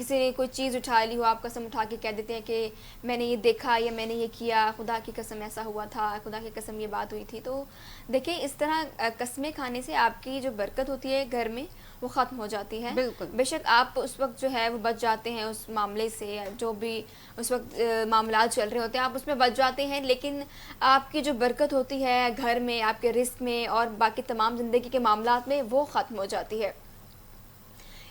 کسی نے کوئی چیز اٹھا لی ہو, آپ قسم اٹھا کے کہہ دیتے ہیں کہ میں نے یہ دیکھا یا میں نے یہ کیا, خدا کی قسم ایسا ہوا تھا, خدا کی قسم یہ بات ہوئی تھی. تو دیکھیں اس طرح قسمیں کھانے سے آپ کی جو برکت ہوتی ہے گھر میں وہ ختم ہو جاتی ہے. بے شک آپ اس وقت جو ہے وہ بچ جاتے ہیں اس معاملے سے, جو بھی اس وقت معاملات چل رہے ہوتے ہیں آپ اس میں بچ جاتے ہیں, لیکن آپ کی جو برکت ہوتی ہے گھر میں, آپ کے رزق میں اور باقی تمام زندگی کے معاملات میں وہ ختم ہو جاتی ہے.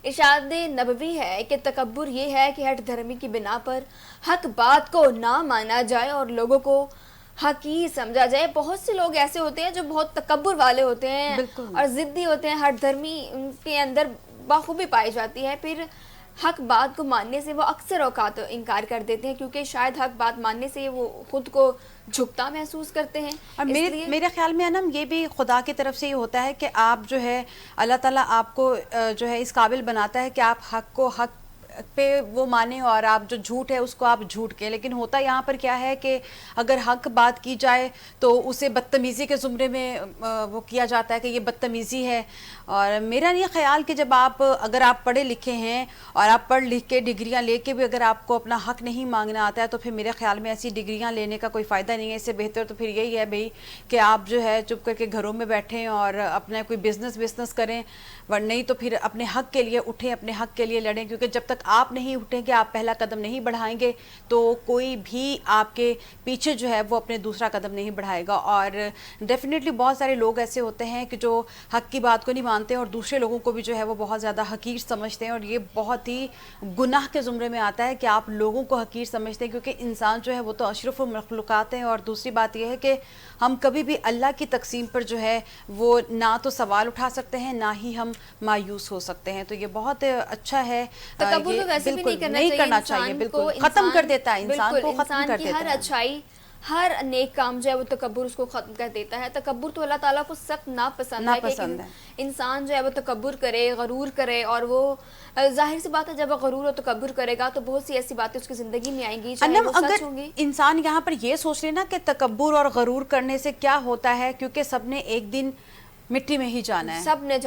ارشاد نبوی ہے کہ تکبر یہ ہے کہ ہٹ دھرمی کی بنا پر حق بات کو نہ مانا جائے اور لوگوں کو حقیر سمجھا جائے. بہت سے لوگ ایسے ہوتے ہیں جو بہت تکبر والے ہوتے ہیں اور ضدی ہوتے ہیں, ہٹ دھرمی ان کے اندر بخوبی پائی جاتی ہے. پھر حق بات کو ماننے سے وہ اکثر اوقات انکار کر دیتے ہیں کیونکہ شاید حق بات ماننے سے وہ خود کو جھکتا محسوس کرتے ہیں. اور میرے خیال میں انم یہ بھی خدا کی طرف سے یہ ہوتا ہے کہ آپ جو ہے اللہ تعالیٰ آپ کو جو ہے اس قابل بناتا ہے کہ آپ حق کو حق پہ وہ مانیں اور آپ جو جھوٹ ہے اس کو آپ جھوٹ کے. لیکن ہوتا یہاں پر کیا ہے کہ اگر حق بات کی جائے تو اسے بدتمیزی کے زمرے میں وہ کیا جاتا ہے کہ یہ بدتمیزی ہے. اور میرا یہ خیال کہ جب اگر آپ پڑھے لکھے ہیں اور آپ پڑھ لکھ کے ڈگریاں لے کے بھی اگر آپ کو اپنا حق نہیں مانگنا آتا ہے تو پھر میرے خیال میں ایسی ڈگریاں لینے کا کوئی فائدہ نہیں ہے. اس سے بہتر تو پھر یہی ہے بھئی کہ آپ جو ہے چپ کر کے گھروں میں بیٹھیں اور اپنا کوئی بزنس کریں, ورنہ نہیں تو پھر اپنے حق کے لیے اٹھیں, اپنے حق کے لیے لڑیں. کیونکہ جب تک آپ نہیں اٹھیں گے, آپ پہلا قدم نہیں بڑھائیں گے تو کوئی بھی آپ کے پیچھے جو ہے وہ اپنے دوسرا قدم نہیں بڑھائے گا. اور ڈیفینیٹلی بہت سارے لوگ ایسے ہوتے ہیں کہ جو حق کی بات کو نہیں مانتے اور دوسرے لوگوں کو بھی جو ہے وہ بہت زیادہ حقیر سمجھتے ہیں, اور یہ بہت ہی گناہ کے زمرے میں آتا ہے کہ آپ لوگوں کو حقیر سمجھتے ہیں, کیونکہ انسان جو ہے وہ تو اشرف المخلوقات ہیں. اور دوسری بات یہ ہے کہ ہم کبھی بھی اللہ کی تقسیم پر جو ہے وہ نہ تو سوال اٹھا سکتے ہیں نہ ہی ہم مایوس ہو سکتے ہیں. تو یہ بہت اچھا ہے, تکبر تو ویسے بھی نہیں کرنا چاہیے, بالکل ختم کر دیتا ہے انسان کو, ختم کر دیتا ہے. ہر اچھائی ہر نیک کام جو ہے وہ تکبر اس کو ختم کر دیتا ہے. تکبر تو اللہ تعالیٰ کو سخت ناپسند ہے کہ انسان جو ہے وہ تکبر کرے, غرور کرے. اور وہ ظاہر سی بات ہے جب وہ غرور اور تکبر کرے گا تو بہت سی ایسی باتیں اس کی زندگی میں آئیں گی چاہے وہ سچ ہوں گی. انسان یہاں پر یہ سوچ لینا کہ تکبر اور غرور کرنے سے کیا ہوتا ہے, کیونکہ سب نے ایک دن مٹی میں ہی جانا ہے, سب نے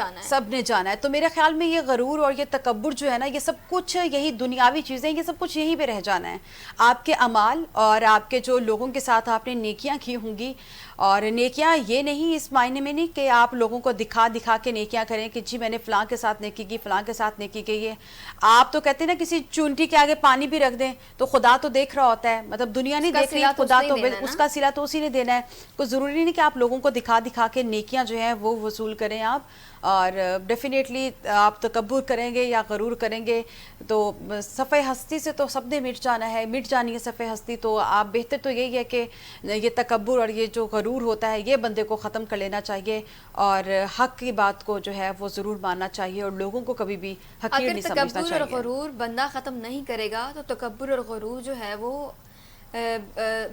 جانا ہے. تو میرے خیال میں یہ غرور اور یہ تکبر جو ہے نا, یہ سب کچھ یہی دنیاوی چیزیں, یہ سب کچھ یہیں پہ رہ جانا ہے. آپ کے اعمال اور آپ کے جو لوگوں کے ساتھ آپ نے نیکیاں کی ہوں گی, اور نیکیاں یہ نہیں اس معنی میں نہیں کہ آپ لوگوں کو دکھا کے نیکیاں کریں کہ جی میں نے فلاں کے ساتھ نیکی کی, فلاں کے ساتھ نیکی کی. ہے آپ تو کہتے ہیں نا کسی چونٹی کے آگے پانی بھی رکھ دیں تو خدا تو دیکھ رہا ہوتا ہے, مطلب دنیا نہیں دیکھ رہی, خدا تو اس کا صلہ تو اسی نے دینا ہے. کوئی ضروری نہیں کہ آپ لوگوں کو دکھا کے نیکیاں جو ہیں وہ وصول کریں آپ. اور ڈیفینیٹلی آپ تکبر کریں گے یا غرور کریں گے تو صفحہ ہستی سے تو سب نے مٹ جانا ہے, مٹ جانی ہے صفحہ ہستی. تو آپ بہتر تو یہی ہے کہ یہ تکبر اور یہ جو غرور ہوتا ہے یہ بندے کو ختم کر لینا چاہیے, اور حق کی بات کو جو ہے وہ ضرور ماننا چاہیے, اور لوگوں کو کبھی بھی حقیر نہیں سمجھنا چاہیے. اگر تکبر اور غرور بندہ ختم نہیں کرے گا تو تکبر اور غرور جو ہے وہ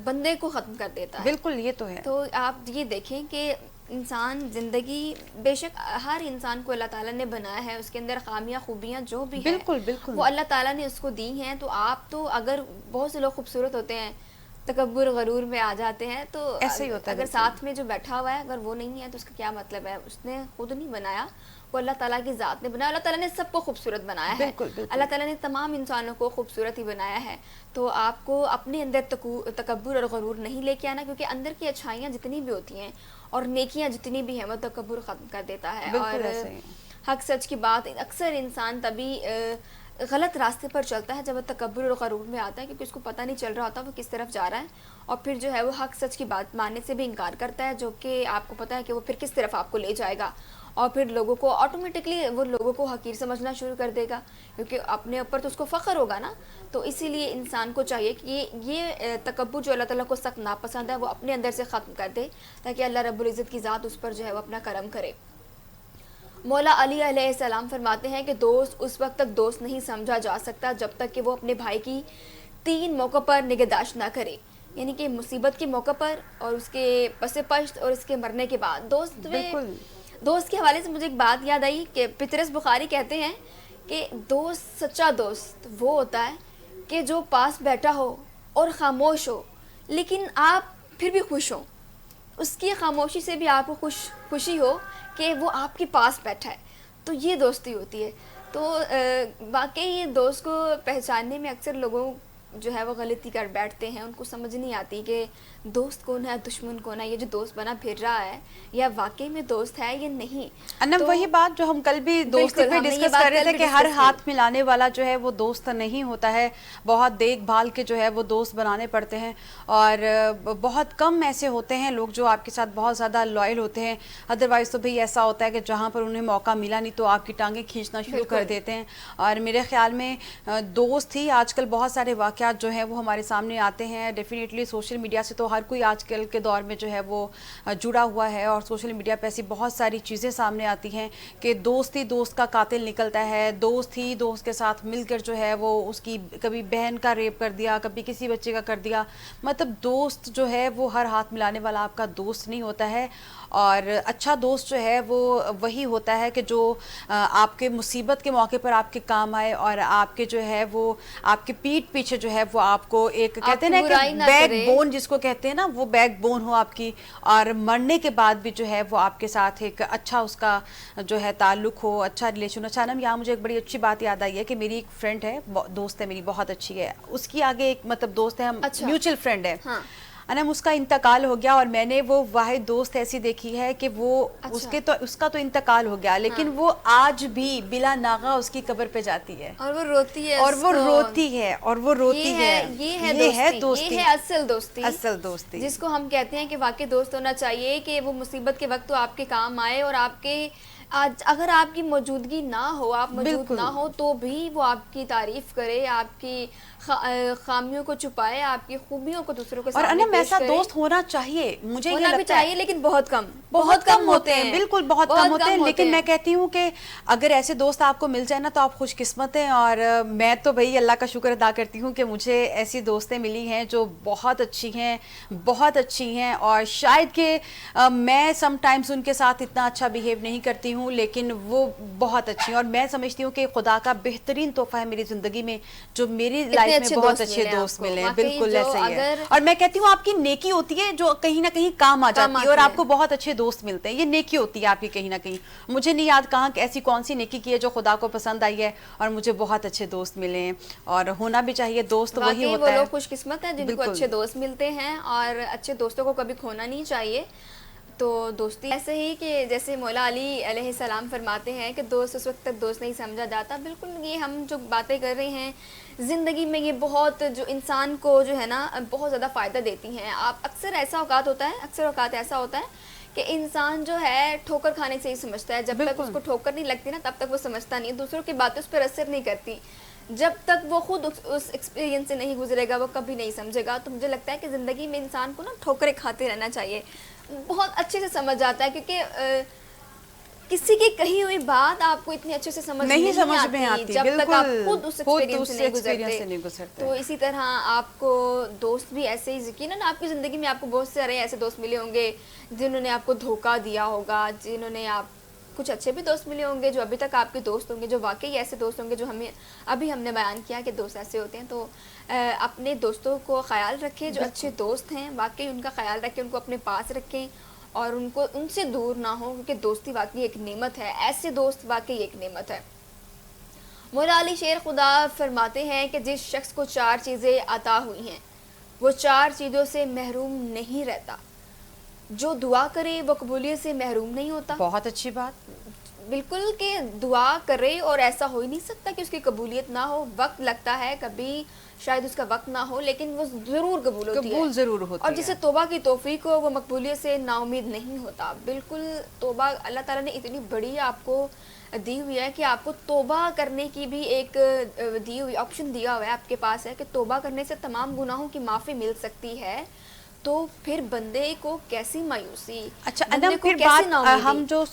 بندے کو ختم کر دیتا ہے. بالکل یہ تو ہے. تو آپ یہ دیکھیں کہ انسان زندگی, بے شک ہر انسان کو اللہ تعالیٰ نے بنایا ہے, اس کے اندر خامیاں خوبیاں جو بھی ہیں بالکل وہ اللہ تعالیٰ نے اس کو دی ہیں. تو آپ تو اگر بہت سے لوگ خوبصورت ہوتے ہیں تکبر غرور میں آ جاتے ہیں, تو ایسے ہی ہوتا ہے. اگر ساتھ میں جو بیٹھا ہوا ہے اگر وہ نہیں ہے تو اس کا کیا مطلب ہے؟ اس نے خود نہیں بنایا, وہ اللہ تعالیٰ کی ذات نے بنایا. اللہ تعالیٰ نے سب کو خوبصورت بنایا ہے, اللہ تعالیٰ نے تمام انسانوں کو خوبصورت ہی بنایا ہے. تو آپ کو اپنے اندر تکبر اور غرور نہیں لے کے آنا, کیونکہ اندر کی اچھائیاں جتنی بھی ہوتی ہیں اور نیکیاں جتنی بھی ہیں وہ تکبر ختم کر دیتا ہے. اور حق سچ کی بات, اکثر انسان تبھی غلط راستے پر چلتا ہے جب وہ تکبر اور غرور میں آتا ہے, کیونکہ اس کو پتہ نہیں چل رہا ہوتا وہ کس طرف جا رہا ہے, اور پھر جو ہے وہ حق سچ کی بات ماننے سے بھی انکار کرتا ہے, جو کہ آپ کو پتہ ہے کہ وہ پھر کس طرف آپ کو لے جائے گا. اور پھر لوگوں کو آٹومیٹکلی وہ لوگوں کو حقیر سمجھنا شروع کر دے گا, کیونکہ اپنے اوپر تو اس کو فخر ہوگا نا. تو اسی لیے انسان کو چاہیے کہ یہ تکبر جو اللہ تعالیٰ کو سخت ناپسند ہے وہ اپنے اندر سے ختم کر دے, تاکہ اللہ رب العزت کی ذات اس پر جو ہے وہ اپنا کرم کرے. مولا علی علیہ السلام فرماتے ہیں کہ دوست اس وقت تک دوست نہیں سمجھا جا سکتا جب تک کہ وہ اپنے بھائی کی 3 موقع پر نگہداشت نہ کرے, یعنی کہ مصیبت کے موقع پر, اور اس کے پس پشت, اور اس کے مرنے کے بعد. دوست کے حوالے سے مجھے ایک بات یاد آئی کہ پطرس بخاری کہتے ہیں کہ دوست, سچا دوست وہ ہوتا ہے کہ جو پاس بیٹھا ہو اور خاموش ہو لیکن آپ پھر بھی خوش ہوں, اس کی خاموشی سے بھی آپ کو خوشی ہو کہ وہ آپ کے پاس بیٹھا ہے. تو یہ دوستی ہوتی ہے. تو واقعی یہ دوست کو پہچاننے میں اکثر لوگوں جو ہے وہ غلطی کر بیٹھتے ہیں، ان کو سمجھ نہیں آتی کہ دوست کون ہے، دشمن کون ہے، یہ جو دوست بنا پھر رہا ہے یا واقعی میں دوست ہے یا نہیں. انم تو وہی بات جو ہم کل بھی دوستی بالکل پہ ہم نے یہ ڈسکس بات کر رہے کل تھے بھی کہ ہر ڈسکس ہاتھ کی. ملانے والا جو ہے وہ دوست نہیں ہوتا ہے، بہت دیکھ بھال کے جو ہے وہ دوست بنانے پڑتے ہیں، اور بہت کم ایسے ہوتے ہیں لوگ جو آپ کے ساتھ بہت زیادہ لائل ہوتے ہیں. ادروائز تو بھی ایسا ہوتا ہے کہ جہاں پر انہیں موقع ملا نہیں تو آپ کی ٹانگیں کھینچنا شروع کر بالکل دیتے ہیں. اور میرے خیال میں دوست ہی آج کل بہت سارے واقعات جو ہیں وہ ہمارے سامنے آتے ہیں. ڈیفینیٹلی سوشل میڈیا سے تو ہر کوئی آج کل کے دور میں جو ہے وہ جڑا ہوا ہے، اور سوشل میڈیا پہ ایسی بہت ساری چیزیں سامنے آتی ہیں کہ دوست ہی دوست کا قاتل نکلتا ہے. دوست ہی دوست کے ساتھ مل کر جو ہے وہ اس کی کبھی بہن کا ریپ کر دیا، کبھی کسی بچے کا کر دیا. مطلب دوست جو ہے وہ ہر ہاتھ ملانے والا آپ کا دوست نہیں ہوتا ہے. اور اچھا دوست جو ہے وہ وہی ہوتا ہے کہ جو آپ کے مصیبت کے موقع پر آپ کے کام آئے، اور آپ کے جو ہے وہ آپ کے پیٹھ پیچھے جو ہے وہ آپ کو ایک کہتے ہیں نا کہ بیک بون جس کو کہتے ہیں نا، وہ بیک بون ہو آپ کی، اور مرنے کے بعد بھی جو ہے وہ آپ کے ساتھ ایک اچھا اس کا جو ہے تعلق ہو، اچھا ریلیشن. اچھا نا، یہاں مجھے ایک بڑی اچھی بات یاد آئی ہے کہ میری ایک فرینڈ ہے، دوست ہے میری، بہت اچھی ہے، اس کی آگے ایک مطلب دوست ہے، ہم اچھا میوچل فرینڈ ہے. ہاں انم اس کا انتقال ہو گیا، اور میں نے وہ واحد دوست ایسی دیکھی ہے کہ وہ اچھا اس کا تو انتقال ہو گیا، ہاں لیکن وہ آج بھی بلا ناغہ اس کی قبر پہ جاتی ہے، اور وہ روتی ہے اور اس وہ کو. روتی ہے، اور وہ روتی ہے. یہ ہے دوستی، یہ ہے اصل دوستی، اصل دوستی جس کو ہم کہتے ہیں کہ واقعی دوست ہونا چاہیے کہ وہ مصیبت کے وقت تو آپ کے کام آئے، اور آپ کے اگر آپ کی موجودگی نہ ہو، آپ موجود نہ بالکل. ہو تو بھی وہ آپ کی تعریف کرے، آپ کی خامیوں کو چھپائے، آپ کی خوبیوں کو دوسروں کے اور سامنے انم پیش ایسا کرے. دوست ہونا چاہیے، مجھے یہ ہونا بھی لگتا چاہیے ہے لیکن بہت کم بہت کم ہوتے ہیں، بالکل بہت کم ہوتے ہیں. لیکن میں کہتی ہوں کہ اگر ایسے دوست آپ کو مل جائے نا تو آپ خوش قسمت ہیں. اور میں تو بھئی اللہ کا شکر ادا کرتی ہوں کہ مجھے ایسی دوستیں ملی ہیں جو بہت اچھی ہیں، بہت اچھی ہیں. اور شاید کہ میں سم ٹائمز ان کے ساتھ اتنا اچھا بیہیو نہیں کرتی ہوں، لیکن وہ بہت اچھی ہیں. اور میں سمجھتی ہوں کہ خدا کا بہترین تحفہ ہے میری زندگی میں جو میری لائف میں بہت اچھے دوست ملے ہیں. بالکل ایسے ہی ہے. اور میں کہتی ہوں آپ کی نیکی ہوتی ہے جو کہیں نہ کہیں کام آ جاتی ہے، اور آپ کو بہت اچھے دوست ملتے ہیں. یہ نیکی ہوتی ہے آپ کی کہیں نہ کہیں. مجھے نہیں یاد کہاں کہ ایسی کون سی نیکی کی ہے جو خدا کو پسند آئی ہے، اور مجھے بہت اچھے دوست ملے ہیں. اور ہونا بھی چاہیے، دوست وہی واقعی وہ ہوتا ہے. لوگ خوش قسمت ہیں جن کو اچھے دوست ملتے ہیں، اور اچھے دوستوں کو کبھی کھونا نہیں چاہیے. تو دوستی ایسے ہی کہ جیسے مولا علی علیہ السلام فرماتے ہیں کہ دوست اس وقت تک دوست نہیں سمجھا جاتا. بالکل یہ ہم جو باتیں کر رہے ہیں زندگی میں یہ بہت جو انسان کو جو ہے نا بہت زیادہ فائدہ دیتی ہیں. آپ اکثر اوقات ایسا ہوتا ہے کہ انسان جو ہے ٹھوکر کھانے سے ہی سمجھتا ہے. جب تک اس کو ٹھوکر نہیں لگتی نا تب تک وہ سمجھتا نہیں. دوسروں کی باتیں اس پر اثر نہیں کرتی. جب تک وہ خود اس ایکسپیرینس سے نہیں گزرے گا وہ کبھی نہیں سمجھے گا. تو مجھے لگتا ہے کہ زندگی میں انسان کو نا ٹھوکریں کھاتے رہنا چاہیے. بہت اچھے سے سمجھ جاتا ہے، کیونکہ کسی کی کہی ہوئی بات آپ کو اتنی اچھے سے سمجھ نہیں آتی جب تک آپ خود اس ایکسپیرینس سے نہیں گزرتے. تو اسی طرح آپ کو دوست بھی ایسے ہی یقیناً آپ کی زندگی میں آپ کو بہت سارے ایسے دوست ملے ہوں گے جنہوں نے آپ کو دھوکہ دیا ہوگا، جنہوں نے کچھ اچھے بھی دوست ملے ہوں گے جو ابھی تک آپ کے دوست ہوں گے، جو واقعی ایسے دوست ہوں گے جو ابھی ہم نے بیان کیا کہ دوست ایسے ہوتے ہیں. تو اپنے دوستوں کو خیال رکھیں، جو اچھے دوست ہیں واقعی ان کا خیال رکھیں، ان کو اپنے پاس رکھیں اور ان سے دور نہ ہو، کیونکہ دوستی واقعی ایک نعمت ہے. ایسے دوست واقعی ایک نعمت ہے. مولا علی شیر خدا فرماتے ہیں کہ جس شخص کو 4 چیزیں عطا ہوئی ہیں وہ 4 چیزوں سے محروم نہیں رہتا. جو دعا کرے وہ قبولیت سے محروم نہیں ہوتا. بہت اچھی بات. بالکل کہ دعا کرے اور ایسا ہو ہی نہیں سکتا کہ اس کی قبولیت نہ ہو. وقت لگتا ہے، کبھی شاید اس کا وقت نہ ہو، لیکن وہ ضرور قبول ہوتی ہے. ضرور ہوتی ہے. اور جسے توبہ کی توفیق ہو وہ مقبولیت سے نا امید نہیں ہوتا. بالکل توبہ اللہ تعالیٰ نے اتنی بڑی آپ کو دی ہوئی ہے کہ آپ کو توبہ کرنے کی بھی ایک آپشن دیا ہوا ہے، آپ کے پاس ہے کہ توبہ کرنے سے تمام گناہوں کی معافی مل سکتی ہے. تو پھر بندے کو کیسی مایوسی. اچھا انم پھر بات ہم جو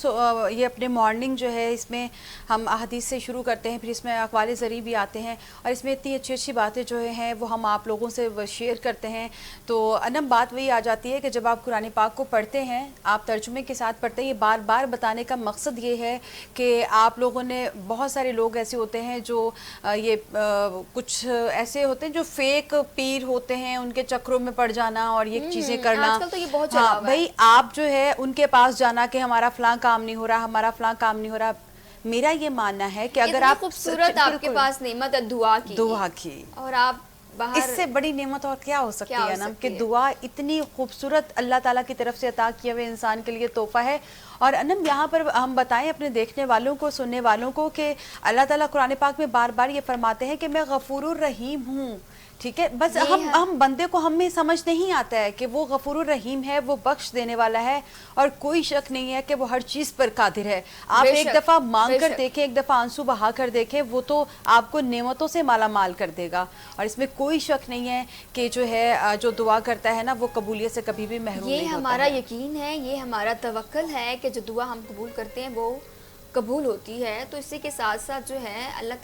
یہ اپنے مارننگ جو ہے اس میں ہم احادیث سے شروع کرتے ہیں، پھر اس میں اقوال ذریع بھی آتے ہیں، اور اس میں اتنی اچھی اچھی باتیں جو ہیں وہ ہم آپ لوگوں سے شیئر کرتے ہیں. تو انم بات وہی آ جاتی ہے کہ جب آپ قرآن پاک کو پڑھتے ہیں، آپ ترجمے کے ساتھ پڑھتے ہیں، یہ بار بار بتانے کا مقصد یہ ہے کہ آپ لوگوں نے بہت سارے لوگ ایسے ہوتے ہیں جو یہ کچھ ایسے ہوتے ہیں جو فیک پیر ہوتے ہیں، ان کے چکروں میں پڑ جانا اور یہ چیزیں کرنا. آج کل تو یہ بہت چلا ہوا ہے. بھائی آپ جو ہے ان کے پاس جانا کہ ہمارا فلاں کام نہیں ہو رہا، ہمارا فلاں کام نہیں ہو رہا. میرا یہ ماننا ہے کہ اگر آپ خوبصورت آپ کے پاس نعمت ہے دعا کی اور آپ اس سے بڑی نعمت اور کیا ہو سکتی ہے نا کہ دعا اتنی خوبصورت اللہ تعالیٰ کی طرف سے عطا کیا ہوئے انسان کے لیے تحفہ ہے. اور انم یہاں پر ہم بتائیں اپنے دیکھنے والوں کو سننے والوں کو کہ اللہ تعالیٰ قرآن پاک میں بار بار یہ فرماتے ہیں کہ میں غفور الرحیم ہوں. ٹھیک ہے, بس ہم بندے کو ہمیں سمجھ نہیں آتا ہے کہ وہ غفور الرحیم ہے, وہ بخش دینے والا ہے, اور کوئی شک نہیں ہے کہ وہ ہر چیز پر قادر ہے. آپ ایک دفعہ مانگ کر دیکھیں, ایک دفعہ آنسو بہا کر دیکھیں, وہ تو آپ کو نعمتوں سے مالا مال کر دے گا. اور اس میں کوئی شک نہیں ہے کہ جو ہے جو دعا کرتا ہے نا وہ قبولیت سے کبھی بھی محروم نہیں ہوتا. یہ ہمارا یقین ہے, یہ ہمارا توکل ہے کہ جو دعا ہم قبول کرتے ہیں وہ قبول ہوتی ہے. تو اسی کے ساتھ ساتھ جو ہے اللہ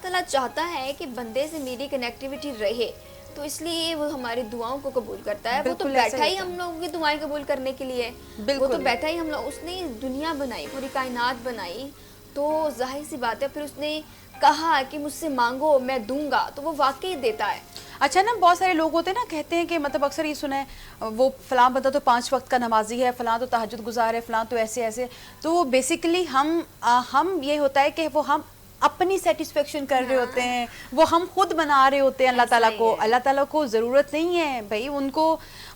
تعالیٰ چاہتا ہے کہ بندے سے میری کنیکٹیویٹی رہے, تو اس لیے وہ ہماری دعاؤں کو قبول کرتا ہے. وہ تو بیٹھا ہی ہم لوگوں کی دعائیں قبول کرنے کے لیے, وہ تو بیٹھا ہی اس نے دنیا بنائی, پوری کائنات بنائی, تو ظاہر سی بات ہے پھر اس نے کہا کہ مجھ سے مانگو میں دوں گا, تو وہ واقعی دیتا ہے. اچھا نا, بہت سارے لوگ ہوتے ہیں نا کہتے ہیں کہ مطلب اکثر یہ سنا ہے وہ فلاں بندہ تو 5 وقت کا نمازی ہے, فلاں تو تہجد گزار ہے, فلاں تو ایسے. تو بیسیکلی ہم یہ ہوتا ہے کہ وہ ہم اپنی سیٹسفیکشن کر رہے ہوتے ہیں, وہ ہم خود بنا رہے ہوتے ہیں اللہ تعالیٰ کو. اللہ تعالیٰ کو ضرورت نہیں ہے بھائی,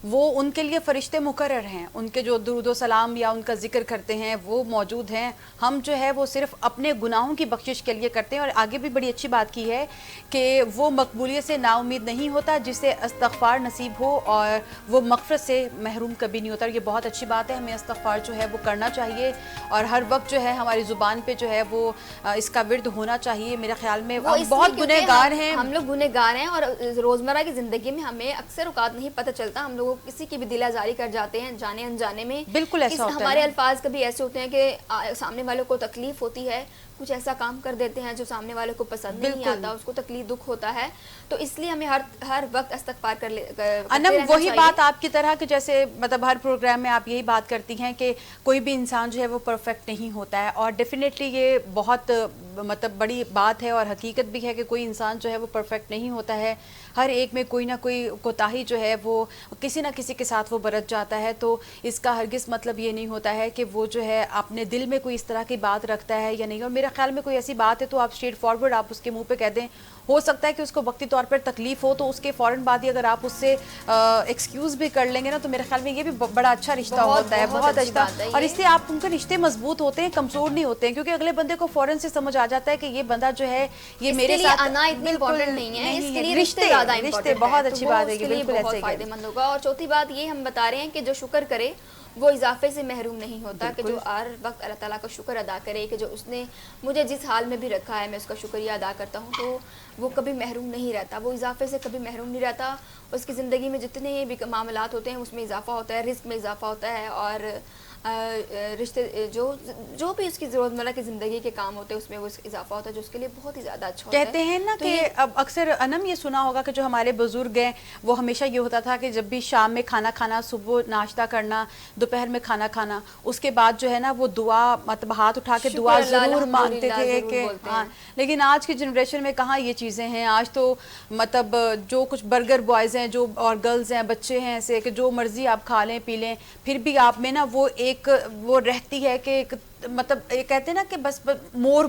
وہ ان کے لیے فرشتے مقرر ہیں, ان کے جو درود و سلام یا ان کا ذکر کرتے ہیں وہ موجود ہیں. ہم جو ہے وہ صرف اپنے گناہوں کی بخشش کے لیے کرتے ہیں. اور آگے بھی بڑی اچھی بات کی ہے کہ وہ مقبولیت سے نا امید نہیں ہوتا جسے استغفار نصیب ہو, اور وہ مغفرت سے محروم کبھی نہیں ہوتا. یہ بہت اچھی بات ہے, ہمیں استغفار جو ہے وہ کرنا چاہیے, اور ہر وقت جو ہے ہماری زبان پہ جو ہے وہ اس کا ورد ہونا چاہیے. میرے خیال میں ہم بہت گنہگار ہیں, ہم لوگ گنہگار ہیں, اور روزمرہ کی زندگی میں ہمیں اکثر اوقات نہیں پتہ چلتا. ہم لوگوں کسی کی بھی دل آزاری کر جاتے ہیں جانے انجانے میں. بالکل ایسا ہوتا ہے, ہمارے الفاظ کبھی ایسے ہوتے ہیں کہ سامنے والوں کو تکلیف ہوتی ہے, کچھ ایسا کام کر دیتے ہیں جو سامنے والے کو پسند نہیں آتا, اس کو تکلیف دکھ ہوتا ہے. تو اس لیے ہمیں ہر وقت استغفار انم وہی بات آپ کی طرح کہ جیسے مطلب ہر پروگرام میں آپ یہی بات کرتی ہیں کہ کوئی بھی انسان جو ہے وہ پرفیکٹ نہیں ہوتا ہے, اور ڈیفینیٹلی یہ بہت مطلب بڑی بات ہے اور حقیقت بھی ہے کہ کوئی انسان جو ہے وہ پرفیکٹ نہیں ہوتا ہے. ہر ایک میں کوئی نہ کوئی کوتاہی جو ہے وہ کسی نہ کسی کے ساتھ وہ برت جاتا ہے. تو اس کا ہرگز مطلب یہ نہیں ہوتا ہے کہ وہ جو ہے اپنے دل میں کوئی اس طرح کی بات رکھتا ہے یا نہیں. اور میرے خیال میں کوئی ایسی بات ہے تو آپ اسٹریٹ فارورڈ آپ اس کے منہ پہ کہہ دیں. ہو سکتا ہے کہ اس کو وقتی طور پر تکلیف ہو, تو اس کے فوراً بعد ہی اگر آپ اس سے ایکسکیوز بھی کر لیں گے نا, تو میرے خیال میں یہ بھی بڑا اچھا رشتہ ہوتا ہے, بہت اچھا. اور اس سے آپ ان کے رشتے مضبوط ہوتے ہیں, کمزور نہیں ہوتے ہیں, کیونکہ اگلے بندے کو فوراً سے سمجھ آ جاتا ہے کہ یہ بندہ جو ہے یہ میرے ساتھ بالکل نہیں ہے, اس کے لیے رشتے زیادہ امپورٹنٹ ہے. بہت اچھی بات ہے, بالکل بہت فائدہ مند ہوگا. اور چوتھی بات یہ ہم بتا رہے ہیں کہ جو شکر کرے وہ اضافے سے محروم نہیں ہوتا, کہ جو ہر وقت اللہ تعالیٰ کا شکر ادا کرے کہ جو اس نے مجھے جس حال میں بھی رکھا ہے میں اس کا شکریہ ادا کرتا ہوں, تو وہ کبھی محروم نہیں رہتا, وہ اضافے سے کبھی محروم نہیں رہتا. اس کی زندگی میں جتنے بھی معاملات ہوتے ہیں اس میں اضافہ ہوتا ہے, رزق میں اضافہ ہوتا ہے, اور رشتے جو بھی اس کی روزمرہ کی زندگی کے کام ہوتے ہیں اس میں وہ اضافہ ہوتا ہے, جو اس کے لیے بہت ہی زیادہ اچھا ہوتا ہے. کہتے ہیں نا کہ اب اکثر انم یہ سنا ہوگا کہ جو ہمارے بزرگ ہیں وہ ہمیشہ یہ ہوتا تھا کہ جب بھی شام میں کھانا کھانا, صبح ناشتہ کرنا, دوپہر میں کھانا کھانا, اس کے بعد جو ہے نا وہ دعا مطلب ہاتھ اٹھا کے دعا ضرور مانگتے تھے کہ ہاں. لیکن آج کی جنریشن میں کہاں یہ چیزیں ہیں. آج تو مطلب جو کچھ برگر بوائز ہیں جو اور گرلز ہیں, بچے ہیں ایسے کہ جو مرضی آپ کھا لیں پی لیں, پھر بھی آپ میں نا وہ رہتی ہے کہ مطلب کہتے ہیں نا کہ بس مور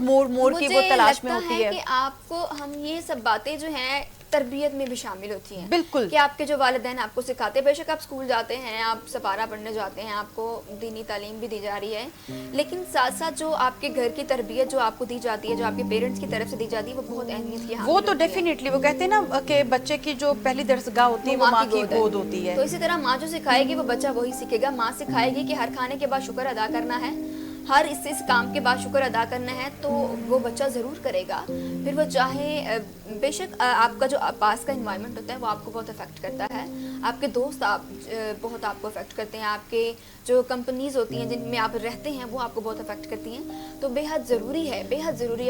کی وہ تلاش میں ہوتی ہے. کہ آپ کو ہم یہ سب باتیں جو ہیں تربیت میں بھی شامل ہوتی ہیں. بالکل, کہ آپ کے جو والدین آپ کو سکھاتے ہیں, بے شک آپ اسکول جاتے ہیں, آپ سپارہ پڑھنے جاتے ہیں, آپ کو دینی تعلیم بھی دی جا رہی ہے, لیکن ساتھ ساتھ جو آپ کے گھر کی تربیت جو آپ کو دی جاتی ہے, جو آپ کے پیرنٹس کی طرف سے دی جاتی ہے, وہ بہت اہمیت کی حامل وہ تو ڈیفینیٹلی وہ کہتے ہیں نا کہ بچے کی جو پہلی درسگاہ ہوتی ہے وہ ماں کی گود ہوتی ہے. تو اسی طرح ماں جو سکھائے گی وہ بچہ وہی سیکھے گا. ماں سکھائے گی کہ ہر کھانے کے بعد شکر ادا کرنا ہے, ہر اس کام کے بعد شکر ادا کرنا ہے, تو وہ بچہ ضرور کرے گا. پھر وہ چاہے بے شک آپ کا جو پاس کا انوائرمنٹ ہوتا ہے وہ آپ کو بہت افیکٹ کرتا ہے, آپ کے دوست بہت آپ کو افیکٹ کرتے ہیں, آپ کے جو کمپنیز ہوتی ہیں جن میں آپ رہتے ہیں وہ آپ کو بہت افیکٹ کرتی ہیں. تو بے حد ضروری ہے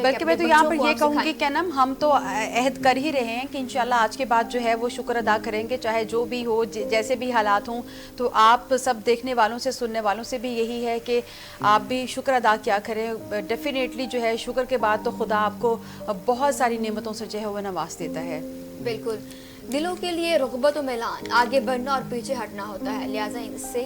بلکہ میں تو یہاں پر یہ کہوں گی کہ ہم تو عہد کر ہی رہے ہیں کہ انشاءاللہ آج کے بعد جو ہے وہ شکر ادا کریں گے, چاہے جو بھی ہو, جیسے بھی حالات ہوں. تو آپ سب دیکھنے والوں سے سننے والوں سے بھی یہی ہے کہ آپ بھی شکر ادا کیا کریں. ڈیفینیٹلی جو ہے شکر کے بعد تو خدا آپ کو بہت ساری نعمتوں سے جو ہے وہ نواز دیتا ہے. بالکل, دلوں کے لیے رغبت و میلان, آگے بڑھنا اور پیچھے ہٹنا ہوتا ہے, لہٰذا اس سے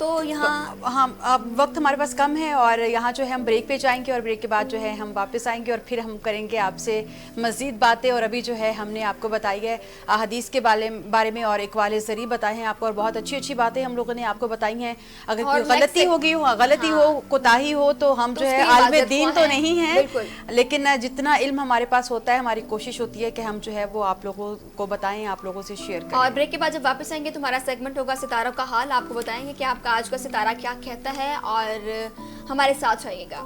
تو یہاں ہم اب وقت ہمارے پاس کم ہے اور یہاں جو ہے ہم بریک پہ جائیں گے اور بریک کے بعد جو ہے ہم واپس آئیں گے اور پھر ہم کریں گے آپ سے مزید باتیں. اور ابھی جو ہے ہم نے آپ کو بتائی ہے حدیث کے بارے میں اور اقوال ذریع بتائے ہیں آپ کو اور بہت اچھی اچھی باتیں ہم لوگوں نے آپ کو بتائی ہیں. اگر کوئی غلطی ہوگی غلطی ہو کوتاہی ہو تو ہم جو ہے عالم دین تو نہیں ہیں, لیکن جتنا علم ہمارے پاس ہوتا ہے ہماری کوشش ہوتی ہے کہ ہم جو ہے وہ آپ لوگوں کو بتائیں, آپ لوگوں سے شیئر کریں. اور بریک کے بعد جب واپس آئیں گے تو ہمارا سیگمنٹ ہوگا ستاروں کا حال. آپ کو بتائیں گے کہ آپ کا آج کا ستارہ کیا کہتا ہے اور ہمارے ساتھ رہیے گا.